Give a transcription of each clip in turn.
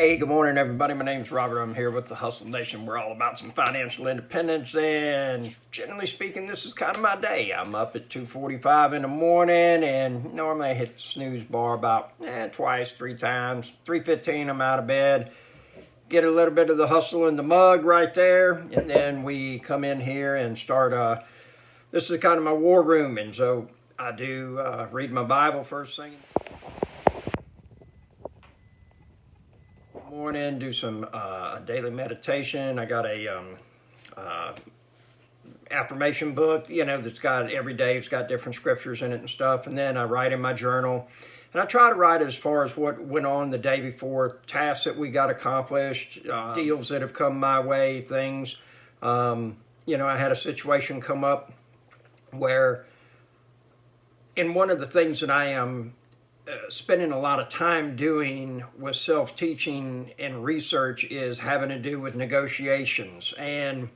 Hey, good morning, everybody. My name's Robert. I'm here with the Hustle Nation. We're all about some financial independence, and generally speaking, this is kind of my day. I'm up at 2:45 in the morning, and normally I hit the snooze bar about twice, three times. 3:15, I'm out of bed. Get a little bit of the hustle in the mug right there, and then we come in here and start. This is kind of my war room, and so I do read my Bible first thing. Morning, do some daily meditation. I got a affirmation book, that's got every day. It's got different scriptures in it and stuff. And then I write in my journal, and I try to write as far as what went on the day before, tasks that we got accomplished, deals that have come my way, things. I had a situation come up where, and one of the things that I am spending a lot of time doing with self-teaching and research is having to do with negotiations. And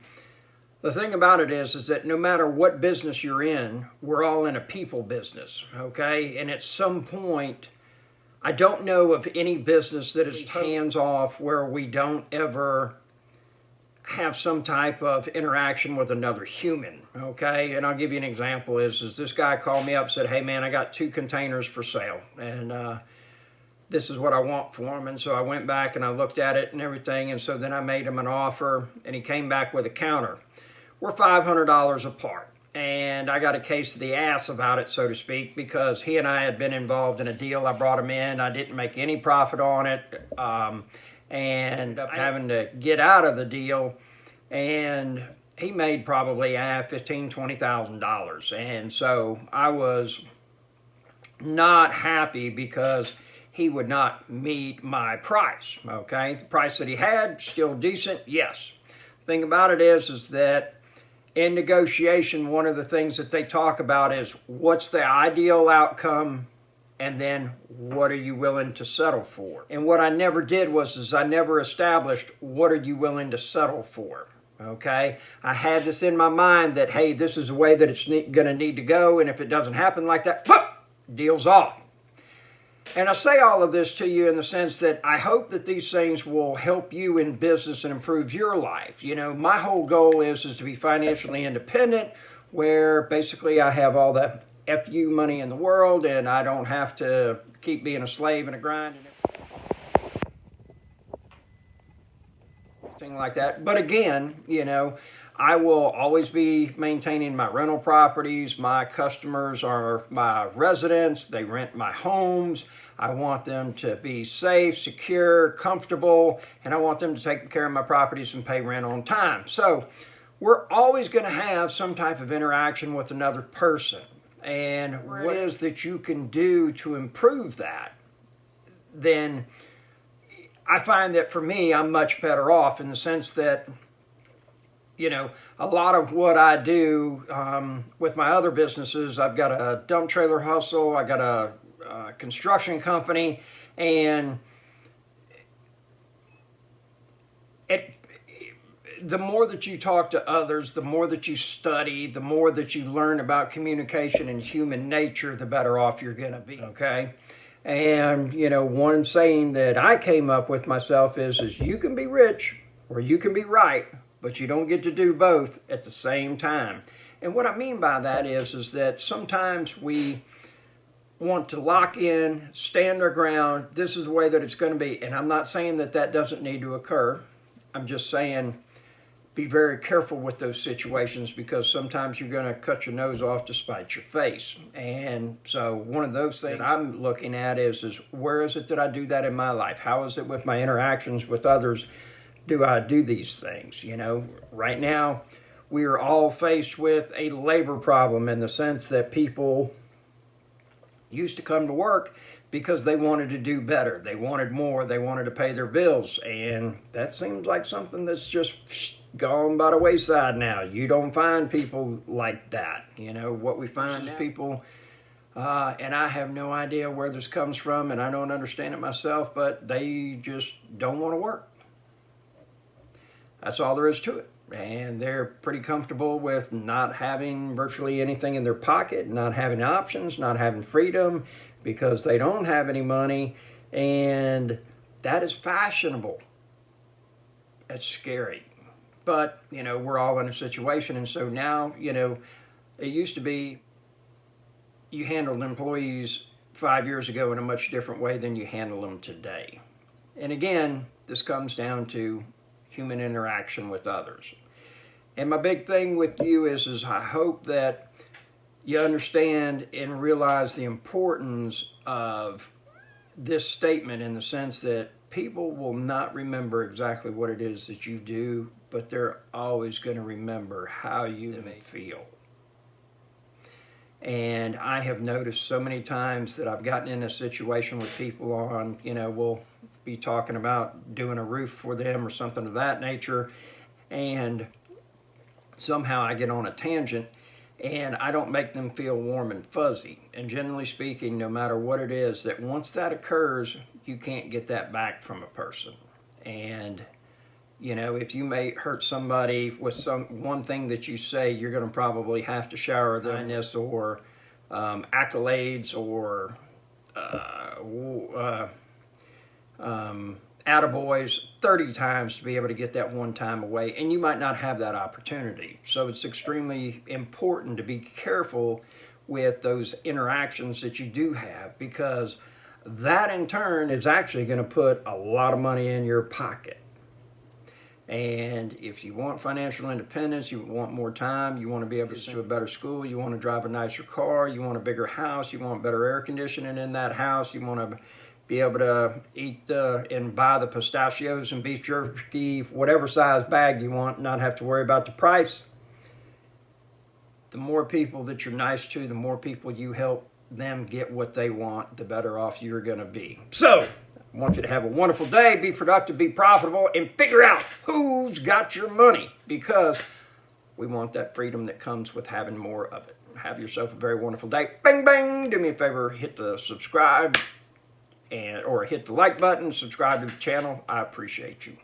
the thing about it is that no matter what business you're in, we're all in a people business, okay? And at some point, I don't know of any business that is hands off where we don't ever have some type of interaction with another human, okay? And I'll give you an example is this guy called me up and said, hey man, I got 2 containers for sale, and this is what I want for them. And so I went back and I looked at it and everything, and so then I made him an offer, and he came back with a counter. We're $500 apart, and I got a case of the ass about it, so to speak, because he and I had been involved in a deal. I brought him in, I didn't make any profit on it, and having to get out of the deal, and he made probably $15,000, $20,000. And so I was not happy because he would not meet my price, okay? The price that he had, still decent, yes. The thing about it is that in negotiation, one of the things that they talk about is what's the ideal outcome, and then what are you willing to settle for? And what I never did was I never established what are you willing to settle for, okay? I had this in my mind that, hey, this is the way that it's going to need to go, and if it doesn't happen like that, poof, deal's off. And I say all of this to you in the sense that I hope that these things will help you in business and improve your life. My whole goal is to be financially independent, where basically I have all the FU money in the world, and I don't have to keep being a slave and a grind and everything like that. But again, I will always be maintaining my rental properties. My customers are my residents. They rent my homes. I want them to be safe, secure, comfortable, and I want them to take care of my properties and pay rent on time. So we're always going to have some type of interaction with another person. And what is that you can do to improve that, then I find that for me, I'm much better off in the sense that, a lot of what I do with my other businesses, I've got a dump trailer hustle, I got a construction company, and the more that you talk to others, the more that you study, the more that you learn about communication and human nature, the better off you're going to be, okay? And, one saying that I came up with myself is you can be rich or you can be right, but you don't get to do both at the same time. And what I mean by that is that sometimes we want to lock in, stand our ground, this is the way that it's going to be. And I'm not saying that that doesn't need to occur. I'm just saying be very careful with those situations, because sometimes you're going to cut your nose off to spite your face. And so one of those things I'm looking at is where is it that I do that in my life? How is it with my interactions with others? Do I do these things? Right now we are all faced with a labor problem in the sense that people used to come to work because they wanted to do better. They wanted more. They wanted to pay their bills. And that seems like something that's just gone by the wayside now. You don't find people like that. What we find is people, and I have no idea where this comes from, and I don't understand it myself, but they just don't want to work. That's all there is to it. And they're pretty comfortable with not having virtually anything in their pocket, not having options, not having freedom, because they don't have any money. And that is fashionable. That's scary. But, we're all in a situation. And so now, it used to be you handled employees 5 years ago in a much different way than you handle them today. And again, this comes down to human interaction with others. And my big thing with you is I hope that you understand and realize the importance of this statement, in the sense that people will not remember exactly what it is that you do, but they're always going to remember how you feel. And I have noticed so many times that I've gotten in a situation with people on, we'll be talking about doing a roof for them or something of that nature, and somehow I get on a tangent and I don't make them feel warm and fuzzy. And generally speaking, no matter what it is, that once that occurs, you can't get that back from a person. And if you may hurt somebody with one thing that you say, you're going to probably have to shower them this or accolades or attaboys 30 times to be able to get that one time away, and you might not have that opportunity. So it's extremely important to be careful with those interactions that you do have, because that in turn is actually going to put a lot of money in your pocket. And if you want financial independence, you want more time, you want to be able to go to a better school, you want to drive a nicer car, you want a bigger house, you want better air conditioning in that house, you want to be able to eat and buy the pistachios and beef jerky, whatever size bag you want, not have to worry about the price. The more people that you're nice to, the more people you help them get what they want, the better off you're going to be. So, I want you to have a wonderful day, be productive, be profitable, and figure out who's got your money, because we want that freedom that comes with having more of it. Have yourself a very wonderful day. Bang, bang. Do me a favor, hit the subscribe or hit the like button, subscribe to the channel. I appreciate you.